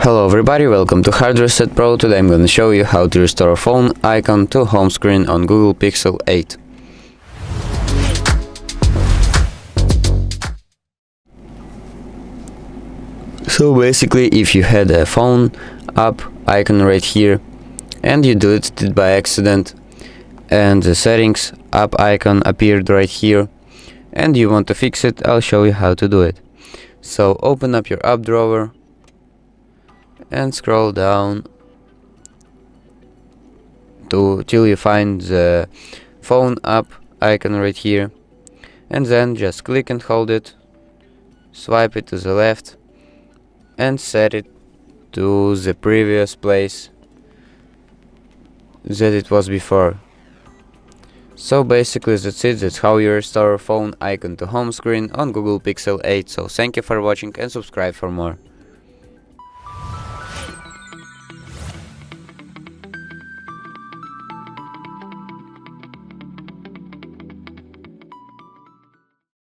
Hello everybody, welcome to Hard Reset Pro. Today I'm gonna show you how to restore a phone icon to home screen on Google Pixel 8. So basically, if you had a phone app icon right here and you deleted it by accident and the settings app icon appeared right here and you want to fix it, I'll show you how to do it. So open up your app drawer and scroll down till you find the phone app icon right here, and then just click and hold it, swipe it to the left and set it to the previous place that it was before. So basically that's it. That's how you restore phone icon to home screen on Google Pixel 8. So thank you for watching and subscribe for more.